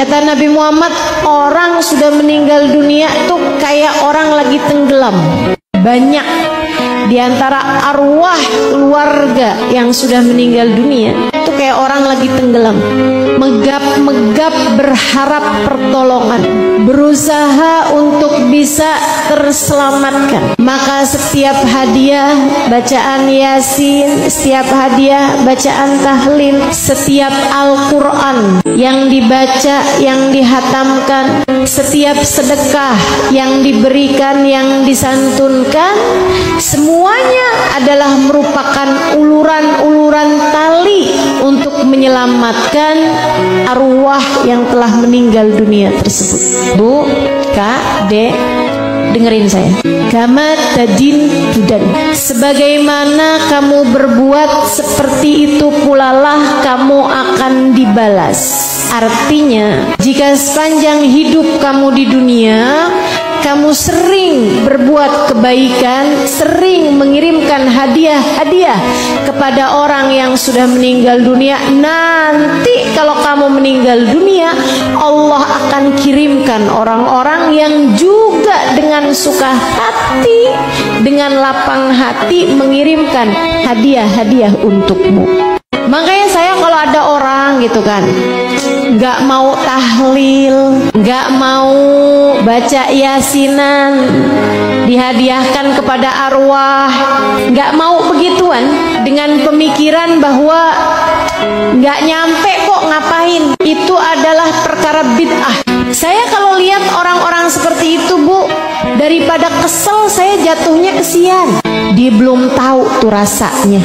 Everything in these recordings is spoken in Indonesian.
Kata Nabi Muhammad, orang sudah meninggal dunia tuh kayak orang lagi tenggelam. Banyak di antara arwah keluarga yang sudah meninggal dunia itu kayak orang lagi tenggelam, megap-megap berharap pertolongan, berusaha untuk bisa terselamatkan. Maka setiap hadiah bacaan Yasin, setiap hadiah bacaan tahlil, setiap Al-Quran yang dibaca, yang dihatamkan, setiap sedekah yang diberikan, yang disantunkan, semuanya adalah merupakan uluran-uluran tali untuk menyelamatkan arwah yang telah meninggal dunia tersebut. Bu, Kak, Dek, dengerin saya. Kama tadin tudan. Sebagaimana kamu berbuat, seperti itu pula lah kamu akan dibalas. Artinya, jika sepanjang hidup kamu di dunia kamu sering berbuat kebaikan, sering mengirimkan hadiah-hadiah kepada orang yang sudah meninggal dunia, nanti kalau kamu meninggal dunia, Allah akan kirimkan orang-orang yang juga dengan suka hati, dengan lapang hati mengirimkan hadiah-hadiah untukmu. Makanya saya kalau ada orang gitu kan, nggak mau tahlil, nggak mau baca yasinan, dihadiahkan kepada arwah, nggak mau begituan, dengan pemikiran bahwa nggak nyampe kok ngapain, itu adalah perkara bid'ah. Saya kalau lihat orang-orang seperti itu, Bu, daripada kesel saya jatuhnya kesian. Dia belum tahu tuh rasanya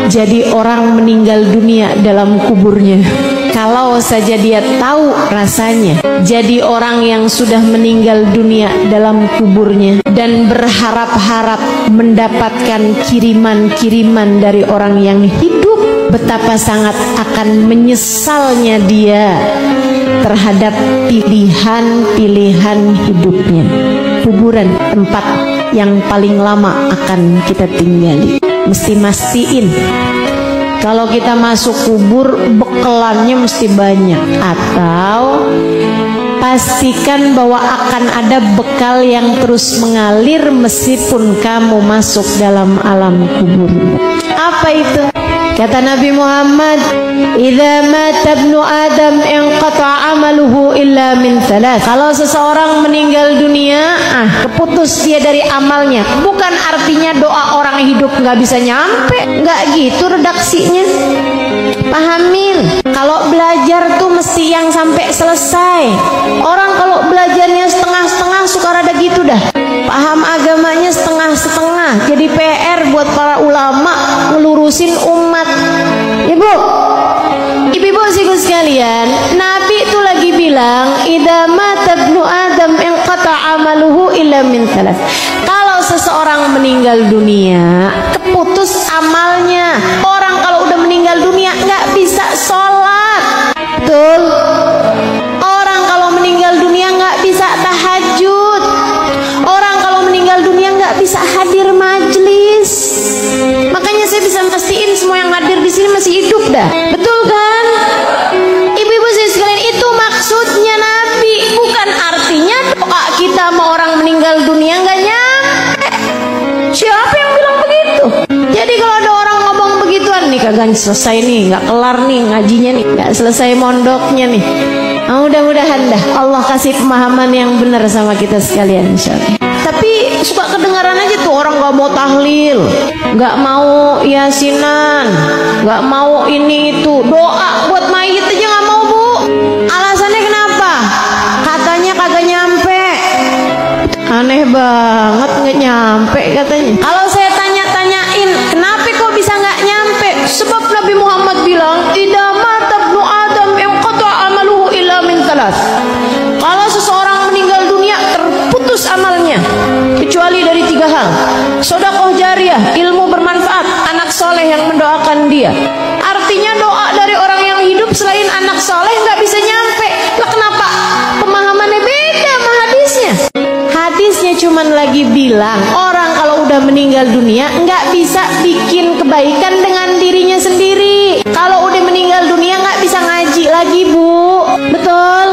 jadi orang meninggal dunia dalam kuburnya. Kalau saja dia tahu rasanya jadi orang yang sudah meninggal dunia dalam kuburnya dan berharap-harap mendapatkan kiriman-kiriman dari orang yang hidup, betapa sangat akan menyesalnya dia terhadap pilihan-pilihan hidupnya. Kuburan tempat yang paling lama akan kita tinggali. Mesti mastiin kalau kita masuk kubur bekelannya mesti banyak, atau pastikan bahwa akan ada bekal yang terus mengalir meskipun kamu masuk dalam alam kubur. Apa itu? Kata Nabi Muhammad, "Idza mata ibnu Adam inqata'a amaluhu illa min thalath." Kalau seseorang meninggal dunia, keputus dia dari amalnya. Bukan artinya doa orang hidup nggak bisa nyampe, nggak gitu redaksinya. Pahamin, kalau belajar tuh mesti yang sampai selesai. Orang kalau belajarnya setengah-setengah suka rada gitu dah. Paham agamanya setengah-setengah. Jadi PR buat para ulama ngelurusin umat. Ibu-ibu sekalian, Nabi itu lagi bilang, "Idza mata ibnu Adam inqata'a amaluhu illa min thalath." Kalau seseorang meninggal dunia, keputus amalnya. Orang kalau udah meninggal dunia nggak bisa sholat. Betul? Orang kalau meninggal dunia nggak bisa tahajud. Orang kalau meninggal dunia nggak bisa hadir majelis. Makanya saya bisa mastiin semua yang hadir di sini masih hidup dah. Betul kan? Ibu-ibu sekalian, itu maksudnya Nabi. Bukan artinya doa kita sama orang meninggal dunia nggak nyampe. Siapa yang bilang begitu? Jadi kalau ada orang ngomong begituan, nih kagak selesai nih, nggak kelar nih ngajinya nih, nggak selesai mondoknya nih. Mudah-mudahan dah Allah kasih pemahaman yang benar sama kita sekalian, insyaallah. Tapi suka kedengaran aja tuh orang nggak mau tahlil, nggak mau yasinan, nggak mau ini itu, doa buat mayit aja nggak mau, Bu. Alasannya kenapa? Katanya kagak nyampe. Aneh banget, nggak nyampe katanya. Kalau saya tanya-tanyain, kenapa kok bisa nggak nyampe? Sebab Nabi Muhammad bilang, "Idza mata ibnu Adam inqata'a amaluhu illa min thalath." Kalau seseorang meninggal dunia, terputus amalnya kecuali dari 3 hal: sedekah jariyah, ilmu bermanfaat, anak soleh yang mendoakan dia. Artinya doa dari orang yang hidup selain anak soleh nggak bisa nyampe. Lah kenapa pemahamannya beda sama hadisnya? Hadisnya cuman lagi bilang orang kalau udah meninggal dunia nggak bisa bikin kebaikan dengan dirinya sendiri. Kalau udah meninggal dunia nggak bisa ngaji lagi, Bu. Betul?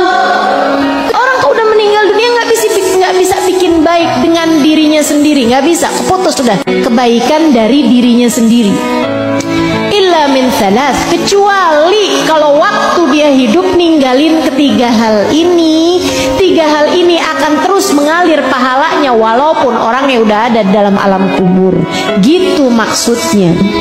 dirinya sendiri, nggak bisa, keputus sudah. Kebaikan dari dirinya sendiri. Illa min thalath, kecuali kalau waktu dia hidup ninggalin ketiga hal ini. Tiga hal ini akan terus mengalir pahalanya walaupun orangnya udah ada dalam alam kubur. Gitu maksudnya.